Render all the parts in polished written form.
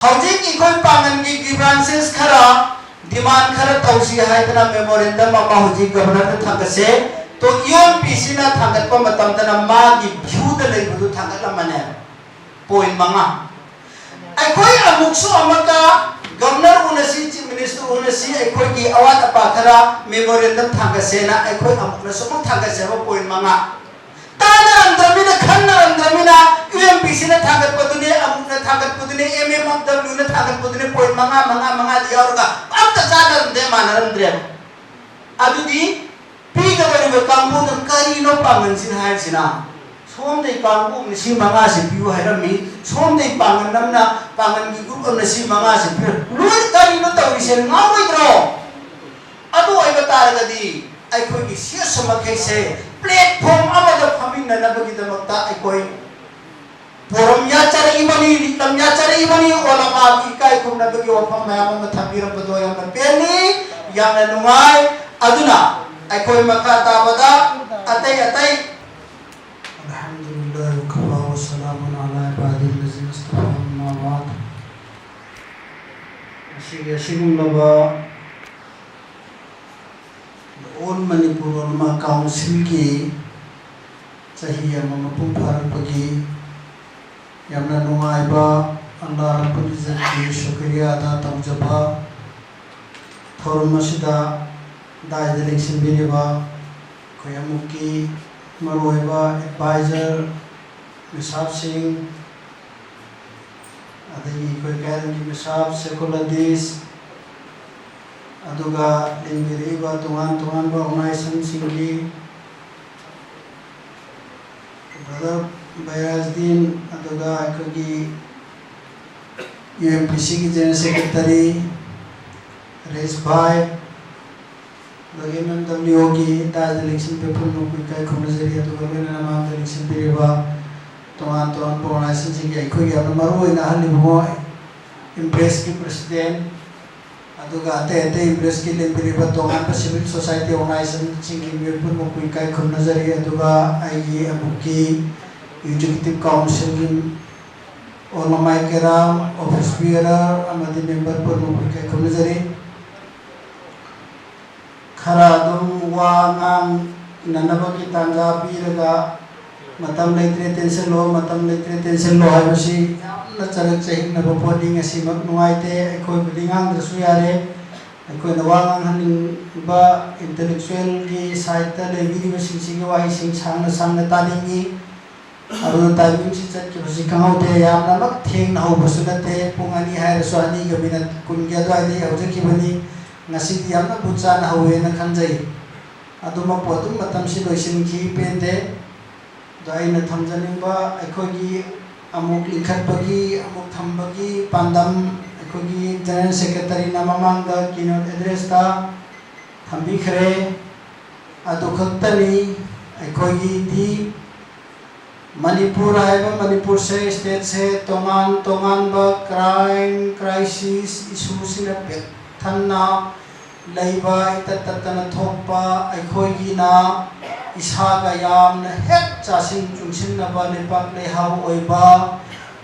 हौजिक इखोय पांगन की ब्रांचेस खरा डिमांड खरा तौसी हाइतना मेमोरेंडम अमा हौजिक गवर्नर थांगसे तो योन पीसी ना थांगत मतम तना मागी व्यू द लेबुदु थांगत मने पॉइंट मंगा अखोय अमुक्सु अमका गवर्नर उनसी चीफ मिनिस्टर उनसी अखोय की अवात अपा खरा मेमोरेंडम थांगसे ना अखोय अमुकना सुम थांगसे पॉइंट मंगा ताना अंदरमिना खन्ना अंदरमिना यूएमपीसी ना थागत पदुने अमुना थागत पदुने एमएमडब्ल्यू ना थागत पदुने पॉइंट मंगा मंगा मंगा दियावरगा अब त जादर दे मानरम द्रे अदुदी पीगबरिबे कांगबु न करिनो पांगनसिन हायसिना सोमदे कांगबु नसि मंगा से पिउ हायरमी सोमदे पांगन नमना पांगन की ग्रुप नसि मंगा से पिउ लोय करिनो तौरिसे नावइद्रो अदु ओइबा तारगदी अखोय की सियस समखैसे प्लेटफॉर्म अमदा फमिंग ननबगी दमक्ता अखोय फोरम या चरई बनी लिटम या चरई बनी ओलमा की काय खुमनबगी वफम मयाम थबिरम बदो यम पेनी याम नुंगाय अदुना अखोय मखा ताबदा अतै अतै अल्हम्दुलिल्लाह वकफा व सलामुन अला इबादिल लज़ीना इस्तफा अम्मा बाद सिगुमबा ऑल मणिपुर ओलमा काउंसिल की चाहिए मपुंग फारपगी यामना नुंगाइबा अल्लाह रब्बुल इज्जत की शुक्रिया अदा तौजबा थोरम मसिदा दाइद इलेक्शन बिरिबा खोयामुकी मरोइबा एडवाइजर मिसाब सिंह अदगी कोई गैरन की मिसाब सेकुलदिस अदुगा लिंगिरिबा तुंगान तुंगान बा ऑर्गेनाइजेशन सिंगी ब्रदर बैराजदीन अदुगा अखगी यूएमपीसी की जनरल सेक्रेटरी रेस भाई एमएमडब्ल्यू की दाज इलेक्शन पेपर नो कोई काय खुमनजरी अदुगा लेना नाम इलेक्शन बिरिबा तुंगान तुंगान ऑर्गेनाइजेशन सिंगी अखगी अपना मरोइना हलिबो इम्प्रेस की प्रेसिडेंट अदुगा अते अते इम्प्रेस की लेबिरिबा तोंगान सिविल सोसाइटी ऑर्गेनाइजेशन सिंगी मिरपुर मो कोई काय खुमनजरी अदुगा आईगी अमुकी एग्जीक्यूटिव काउंसिल की ओलमाई केराम ऑफिस बियरर अमदी मेंबर पर मो कोई काय खुमनजरी खरा दुम वांगांग ननबगी तांगा पीरगा मतम लेत्रे टेंशन लो हाइबसी यामना चरक चहिंग नब पोडिंग असि मक नुआइते अखोय बिलिंगांग दसु यारे अखोय नवांगांग हनिंग बा इंटेलेक्चुअल की साइड ता लेबिरि बसिंग वाहि सिंग सांगना सांगना तालिंगी अरु टाइमिंग सि चट के बसि कांगौते यामना मक थेंग ना होबसुनते पुंगानी हायरसु अनि गबिना कुनगे द्वाइदे हौजकी बनी ngasi yamna buchan hawe na khanjai aduma podum matam si loisin ki pende dai na thamjaningba aikogi amuk likhatbagi amuk thambagi pandam aikogi general secretary na mamangda keynote address ta thambi khare adu khaktani aikogi di manipur haiba manipur se state se tongan tongan ba crime crisis issue sina pe thanna leiba itattatana thokpa aikogi na isaga yamna hek chasing chungsin na ba lepak lehau oiba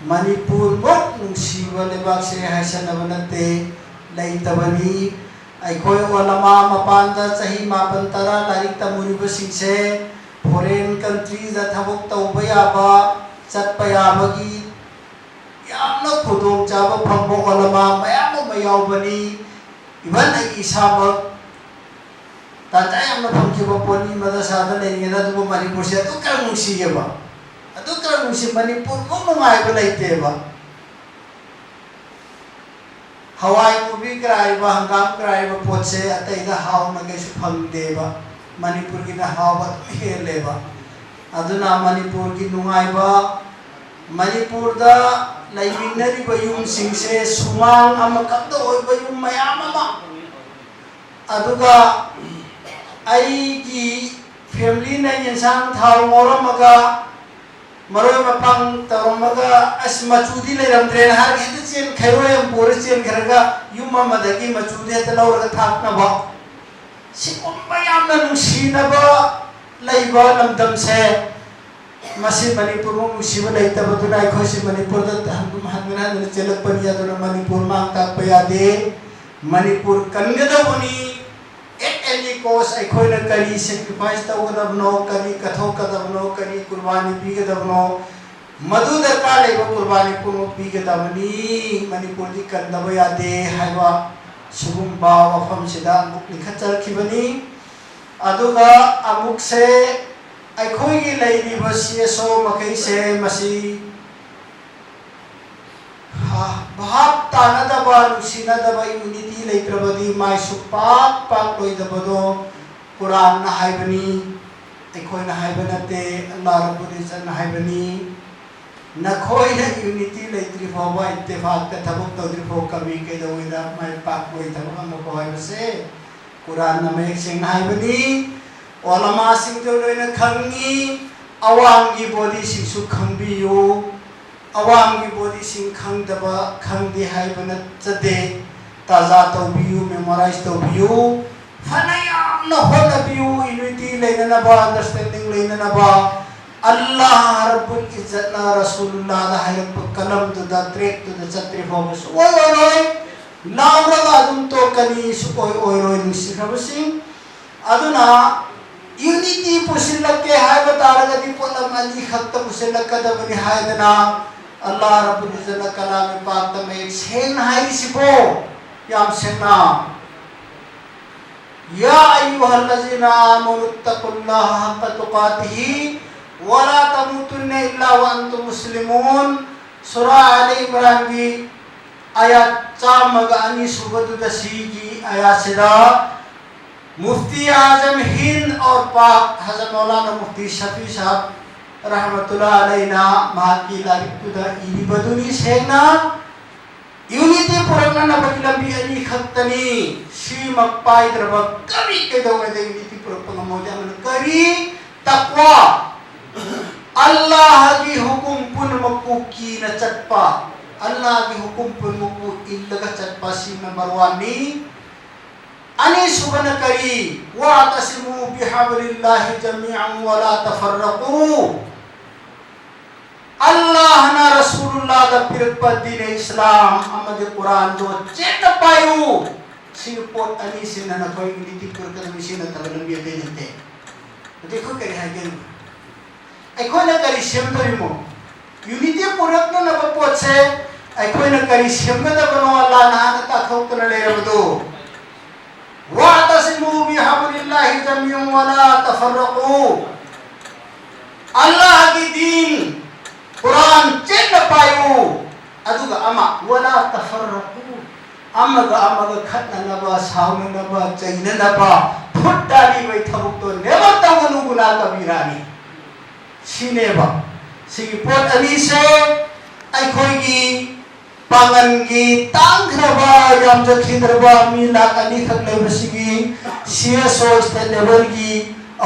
manipur mok nungsiba lebak se haisa na banate leitabani aikoi olama mapanda chahi mapantara larik tamuriba singse foreign countries da thabok tauba yaba chatpa yabagi yamna khudong chaba phangbo olama mayam mayaubani इवन इसाबक ताजा यामना फंखिबा pony मदसादा लेंगेना दुबो Manipur से तो कर मुंसीयबा अदु कर मुंसी मणिपुर को नुमाइबा लैतेबा हवाई मुबी कराइबा हंगाम कराइबा पोचे अतैदा हाव नगेसु फंगदेबा मणिपुर की ना हाव हेलेबा अदुना मणिपुर की नुमाइबा मणिपुर दा लाइमिनरी बयुम सिंसे सुमांग अमकत ओय बयुम मयाम अमा अदुगा आई की फैमिली ने इंसान थाव मोरमगा मरोय मपंग तरमगा अस मचुदी ले रमद्रे हर गे चेन खैरोयम पोर चेन खरगा युम मदगी मचुदे त लौरगा थाकना बा सिकोम मयाम न नुसीनबा लैबा लमदम से मसी मणिपुर में मुसीब लेतबदुना अखोसी मणिपुर हंगना चलपनी अदुना मणिपुर मांग ताकप यादे मणिपुर कनगदबनी एट एनी कोस अखोइना करी सैक्रिफाइस तौगदबनो करी कथोकदबनो करी कुर्बानी पीगदबनो मधु दरकार लेबो कुर्बानी पुनो पीगदबनी मणिपुर दी कनदब यादे हाइबा सुगुम्बा वफम सिदा मुक लिखचरखिबनी अदुगा अमुक से अखोई लेरिबा सीएसओ मकई से मसी भाव तानदबा नुसिनदबा यूनिटी लेत्रबदी माय सुपाक पाक लोइदबदो कुरान ना हाइबनी अखोई ना हाइबनते अल्लाह रब्बुल इज्जत ना हाइबनी नखोई ना यूनिटी लेत्री फोबा इत्तेफाक का थबुक तौद्री फो कभी के दोइदा माय पाक लोइदबा हमको हाइबसे कुरान ना में सिंह हाइबनी ओलमा सिंह जो लोइना खंगी अवांगी बॉडी सिंह खंबियो अवांगी बॉडी सिंह खंगदबा खंगदे हाइबना चदे ताजा तौबियो मेमोराइज तौबियो फनायाम न होनबियो यूनिटी लेननबा अंडरस्टैंडिंग लेननबा अल्लाह रब्बुल इज्जत ना रसूलुल्लाह दा हाइरप कलम तो दा ट्रेक तो दा चत्रि फोबस ओय ओय लावरगा दुम तो कनी सुकोय ओय ओय निसिखबसिंग अदुना यूनिटी पुसिलके हाय बतारगदी पोलम अली खत्त पुसिलकदबनी हायदना अल्लाह रब्बुल इज्जत कलाम पाक में एक सेन हाय सिबो याम सेना या अय्युहल्लज़ीना आमनु तक़ुल्लाहा हक़्क़ तुक़ातिही वला तमूतुन्ना इल्ला व अंतुम मुस्लिमून सूरा आले इमरान की आयत 4 सुबदुदसी की आयत सिदा मुफ्ती आजम हिंद और पाक हज़रत मौलाना मुफ्ती शफी साहब रहमतुल्लाह अलैना माकी लारिकुदा इनी बदुनी सेना यूनिटी पुरना न बकिलंबी अली खत्तनी शी मक्पाई द्रब कभी के दोगे दे यूनिटी पुरपंग मोजा मन करी तकवा अल्लाह की हुकुम पुन मक्कू की न चटपा अल्लाह की हुकुम पुन मक्कू इल्लगा चटपा सी नंबर 1 अनि सुबन करी वातसिमु बिहब्लिल्लाहि जमीअन वला तफर्रकू अल्लाह ना रसूलुल्लाह दा पिरप दीन इस्लाम अमद कुरान दो चेत पायु सिपोट अनि सिन न कोई नीति पुरकन मिसिन तबलन भी दे देते देखो करे है गेन अखोय न करी सेमतरिमो यूनिटी पुरक न बपोत से अखोय न करी सेमद बनो अल्लाह ना ता खौत न ले रबदो वातसिमु बिहब्लिल्लाहि जमीअन वला तफर्रकू अल्लाह की दीन कुरान चेक पायु अदुगा अमा वला तफर्रकू अमगा अमगा खतनबा सावनबा चैननबा फुट्टाली बै थबुक तो नेबा तगनु गुना कबीरानी सिनेबा सिगी पोट अनी से अखोयगी पांगनगी तांग्रबा याम जखिद्रबा मी लाकनी खगले बसिगी सीएसओ स्टेट लेवल की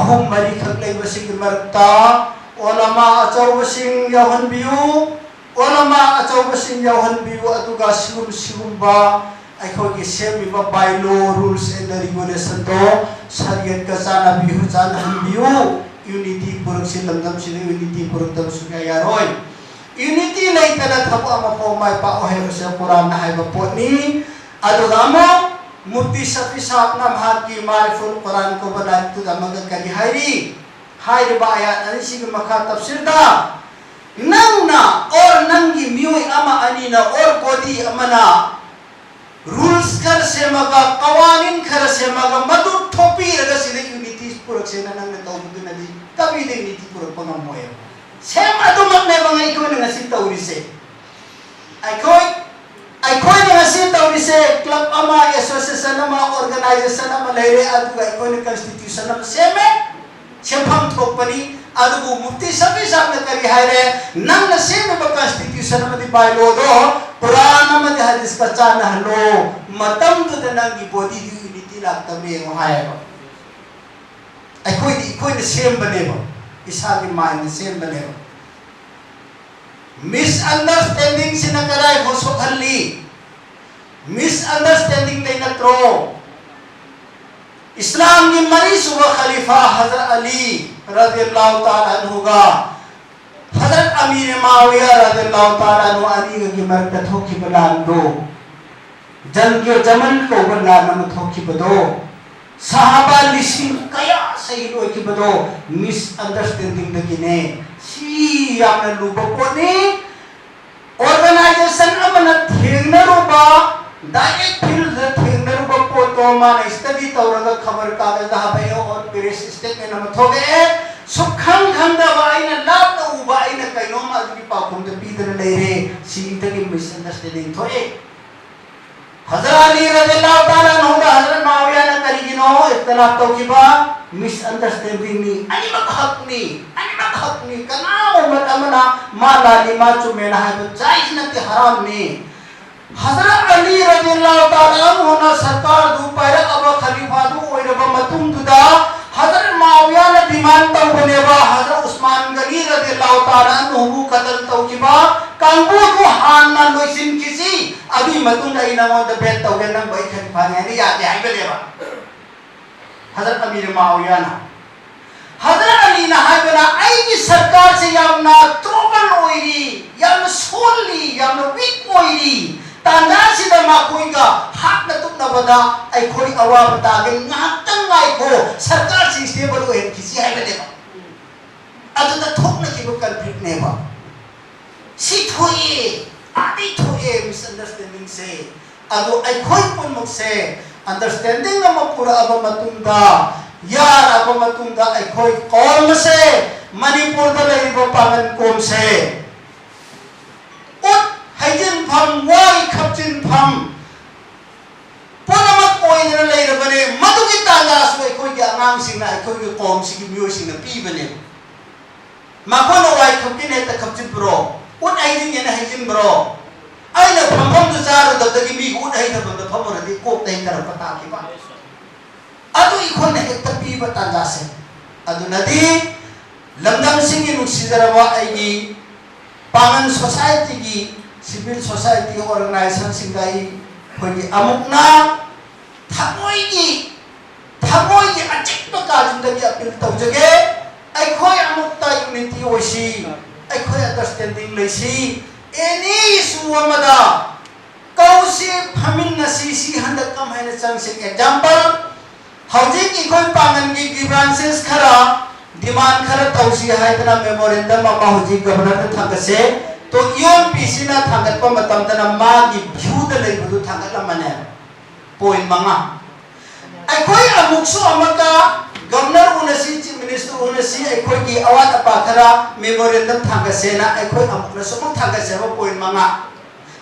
अहुम मरी खगले बसिगी मरता ओलमा अचौबसिंग यहन बियु ओलमा अचौबसिंग यहन बियु अदुगा सिगुम अखोगी सेमिबा बाइलो रूल्स एंड रेगुलेशन तो शरीयत का चाना बिहु चाना हम बियु यूनिटी पुरक्सी लंदम सिने यूनिटी पुरक्तब सुगा यारोय यूनिटी लेतना थप अमफो माय पा ओहे से कुरान हाय बपोनी अदुगामो मुफ्ती शफी साहब ना भागी मारिफुल कुरान को बना तु दमग करी हायरी हायरी बाया अनिसी के मखा तफसीर दा नंगना और नंगी मियोय अमा अनीना और कोदी अमना रूल्स कर से मगा कवानीन कर से मगा मधु ठोपी रगा सिने यूनिटी पुरक से नंग तो बुदुनदी कभी दे यूनिटी पुरक पंगम मोय सेम अदुमक ने बंगाई को नंगसी तौरी से अखोय नंगसी तौरी से क्लब अमा एसोसिएशन अमा ऑर्गेनाइजेशन अमा लेरे अदुगा अखोय ने कॉन्स्टिट्यूशन अमा सेमे सेफम थोपनी अदुगु मुफ्ती शफी साहब ने करी हायरे नंग सेमे ब कॉन्स्टिट्यूशन अमा दी बाइलो दो कुरान अमा दी हदीस का चान हलो मतम तो नंगी बॉडी दी यूनिटी लागता में हायबा अखोय ने सेम बनेबा इसागी माइंड सेम बनेबा मिसअंडरस्टैंडिंग से न कराए घोषो हल्ली मिसअंडरस्टैंडिंग ले न त्रो इस्लाम की मरी सुबह खलीफा हजरत अली रज़ियल्लाहु ताला अन्हु का हजरत अमीर माविया रज़ियल्लाहु ताला अन्हु अली की मरकत हो की बलांदो जंगे जमल को बलान में थोकी बदो साहबा लिसिंग कया सही लोई की बदो मिसअंडरस्टैंडिंग दगिने सी यामना लुबकोनी ऑर्गेनाइजेशन अमन थेंगनरुबा डायरेक्ट फील्ड थेंगनरुबा पोतो मान स्टडी तौरगा खबर कागज दाबे और प्रेस स्टेटमेंट हम थोगे सुखंग खंदा बाइना लाभ तो बाइना कइनो मा की पाकुम de पीदर लेरे सी तगी मिसअंडरस्टैंडिंग थोए हजरत अली रज़ियल्लाहु ताला अन्हु हजरत माविया ने करिगिनो इख्तिलाफ तो किबा मिसअंडरस्टैंडिंग नी अनिमक हक नी कनाओ मतमना माला लिमा चुमेना है तो जायज नते हराम नी हजरत अली रज़ियल्लाहु ताला अन्हु ना सरकार दु पैर अब खलीफा दु ओइरबा मतुम दुदा हजरत माविया ने डिमांड तो बनेबा हजरत उस्मान गनी रज़ियल्लाहु ताला अन्हु कत्ल तो किबा कांबू दु हान ना लोइसिन किसी अभी मतुम आई ना द बेट तो गन भाई खलीफा ने या आई बनेबा हजरत अमीर माविया ना हजरत अली ना हाय बना आई की सरकार से यामना ट्रोबल ओइरी याम सोली याम वीक ओइरी ताना सिदा मा कोइगा हाथ न तुम न बदा आई कोई अवा बता के नातंग आई को सरकार से स्टेबल हो किसी है बने अद त ठोक न की कंफ्लिक्ट ने बा सी थोए आदि थोए मिसअंडरस्टैंडिंग से अदो आई कोई पुनमुख से अंडरस्टैंडिंग म पूरा अब मतुंगा यार अब मतुंगा आई कोई कौम से मणिपुर द लेबो पागन कोम से उत हाइजिन फम वाई खपचिन फम पुनमक कोइना लेरबने मदुगी तांगास वे कोई के आंगांग सिंगना कोई के कौम सिगी मियो सिंगना पीबने माकोनो वाई खपकिन है त खपचिन ब्रो उत हाइजिन येना हाइजिन ब्रो आइना फमफम दु चार ददगी मी उत हाइ थब द फम रदि कोप तै कर पता की बा अदु इखोन ने एक तपी बतांगा से अदु नदी लमदम सिंगी नुसिजरवा आइगी पांगन सोसाइटी की सिविल सोसाइटी ऑर्गेनाइजेशन सिंगाई कोई अमुकना थमोई की अचिक का जिंदगी अपील तौजगे आई कोई अमुकता यूनिटी होसी आई कोई अंडरस्टैंडिंग लेसी एनी इशू अमदा कौसी फमिन नसीसी हंद कम है चंग से एग्जांपल हौजी की कोई पांगन की ग्रीवेंसेस खरा डिमांड खरा तौसी है तना मेमोरेंडम अमा हौजी गवर्नर थंगसे तो योन पीसी ना थांगत प मतम तना मा की व्यू द ले बुदु थांगत मने पॉइंट मंगा आई कोई अमुक्सो अमका गवर्नर उनसी चीफ मिनिस्टर उनसी आई कोई की अवात पाखरा मेमोरेंडम थांगसे ना आई कोई अमुकना सम थांगसे वो पॉइंट मंगा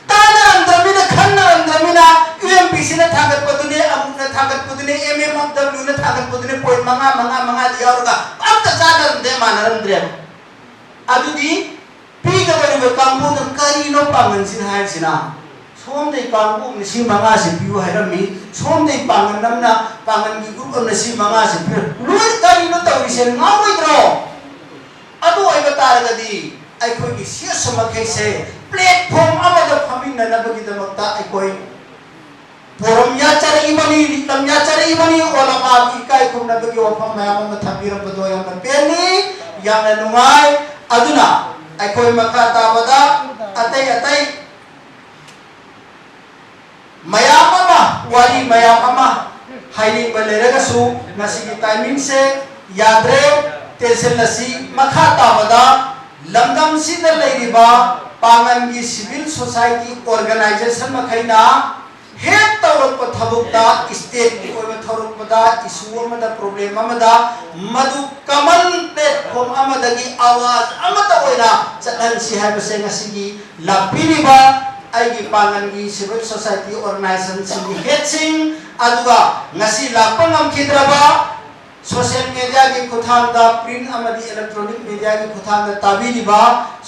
ताना अंदरमिना खन्ना अंदरमिना यूएमपीसी ना थांगत पदुने अमुकना थांगत पदुने एमएमडब्ल्यू ना थांगत पदुने पॉइंट मंगा दियावरगा अब त जादर दे मानरम द्रे अदुदी पीगबने कांगबू न करिनो पांगन सिन हाय सिना सोम दे कांगबू निसी मंगा से पियो हैरमी सोम दे पांगन नमना पांगन की ग्रुप नसी मंगा से फिर लोय करिनो तविसे नावइद्रो अदु आई बतारगदी आई कोई की सिया समखे से प्लेटफॉर्म अमद फमिन नबगी दमक्ता आई कोई फोरम या चरई बनी ओलमा की काय कुम नबगी वफम मयाम म थबीर बदो या पेनी या नुमाय अदुना आई कोई मका ताबदा अतई मयामा वाली मयामा हाइली बलेरगसु नसी की टाइमिंग से याद्रे तेसल नसी मका ताबदा लंदम सिद लेरिबा पांगन की सिविल सोसाइटी ऑर्गेनाइजेशन मखैना हेड तौरप थबुक्ता स्टेट की ओय थौरपदा इशू अमदा प्रॉब्लम अमदा मधु कमन प्लेटफॉर्म अमदगी आवाज अमदा ओइना चलन सि हाबसे ngasi लापिरिबा आइगी पांगन की सिविल सोसाइटी ऑर्गेनाइजेशन सिंगी हेडसिंग अदुगा ngasi लापंगम खिद्रबा सोशल मीडिया की खुथांदा प्रिंट अमदी इलेक्ट्रॉनिक मीडिया की खुथांदा ताबिरिबा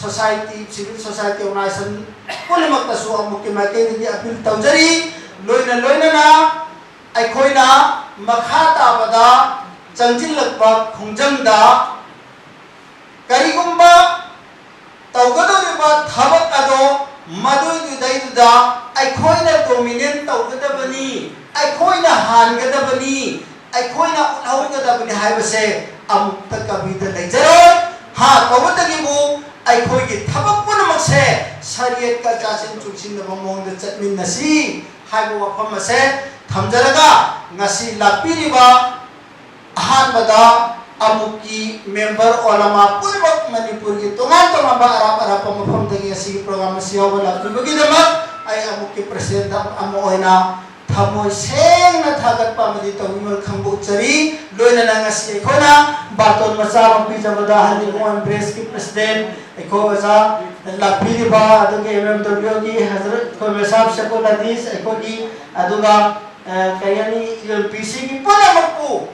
सोसाइटी सिविल सोसाइटी ऑर्गेनाइजेशन पुनमक्तसु अमुके माइकेदी अपील तौजरी लोइना ना अखोइना मखा ताबदा चंजिलकबा खुंजंगदा करिगुंबा तौगदोरिबा थबक अदो मदुदुदैदुदा अखोइना डोमिनेट तौगदबनी अखोइना हानगदबनी अखोइना उठौगदबनी हाइबसे अमुक्त कबिद लेजरो हा तौगदगिबु ꯑꯩꯈꯣꯏꯒꯤ ꯊꯕꯛ ꯄꯨꯝꯅꯃꯛꯁꯦ ꯁꯔꯤꯌꯠꯀ ꯆꯥꯁꯤꯟ ꯆꯨꯁꯤꯟꯅꯕ ꯃꯑꯣꯡꯗ ꯆꯠꯃꯤꯟꯅꯁꯤ ꯍꯥꯏꯕ ꯋꯥꯐꯝ ꯑꯁꯦ ꯊꯝꯖꯔꯒ ꯉꯁꯤ ꯂꯥꯛꯄꯤꯔꯤꯕ ꯑꯍꯥꯟꯕꯗ ꯑꯃꯨꯛꯀꯤ ꯃꯦꯝꯕꯔ ꯑꯣꯂꯃꯥ ꯄꯨꯝꯅꯃꯛ ꯃꯅꯤꯄꯨꯔꯒꯤ ꯇꯣꯉꯥꯟ ꯇꯣꯉꯥꯟꯕ ꯑꯔꯥꯞ ꯑꯔꯥꯞꯄ ꯃꯐꯝꯗꯒꯤ ꯑꯁꯤꯒꯤ ꯄ꯭ꯔꯣꯒ꯭ꯔꯥꯝ ꯑꯁꯤ ꯌꯥꯎꯕ ꯂꯥꯛꯄꯤꯕꯒꯤꯗꯃꯛ ꯑꯩ ꯑꯃꯨꯛꯀꯤ ꯄ꯭ꯔꯁꯤꯗꯦꯟꯠ ꯑꯃ ꯑꯣꯏꯅ ꯊꯃꯣꯏ ꯁꯦꯡꯅ ꯊꯥꯒꯠꯄ ꯑꯃꯗꯤ ꯇꯧꯕꯤꯃꯜ ꯈꯪꯕ ꯎꯠꯆꯔꯤ ꯂꯣꯏꯅꯅ ꯉꯁꯤ ꯑꯩꯈꯣꯏꯅ ꯕꯥꯇꯣꯟ ꯃꯆꯥ ꯑꯃ ꯄꯤꯖꯕꯗ ꯍꯅꯤꯀꯣꯟ ꯕ꯭ꯔꯦꯁꯀꯤ ꯄ꯭ꯔꯁꯤꯗꯦꯟꯠ ꯑꯩꯈꯣꯏ ꯑꯣꯖꯥ ꯂꯥꯛꯄꯤꯔꯤꯕ ꯑꯗꯨꯒ MMWꯒꯤ ꯍꯖꯔꯠ ꯑꯩꯈꯣꯏ ꯃꯦꯁꯥꯕ ꯁꯦꯀꯨꯜ ꯍꯗꯤꯁ ꯑꯩꯈꯣꯏꯒꯤ ꯑꯗꯨꯒ ꯀꯩ ꯍꯥꯏꯅꯤ UNPCꯒꯤ ꯄꯨꯝꯅꯃꯛꯄꯨ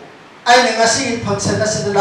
ꯑꯩꯅ ꯉꯁꯤꯒꯤ ꯐꯪꯁꯟ ꯑꯁꯤꯗ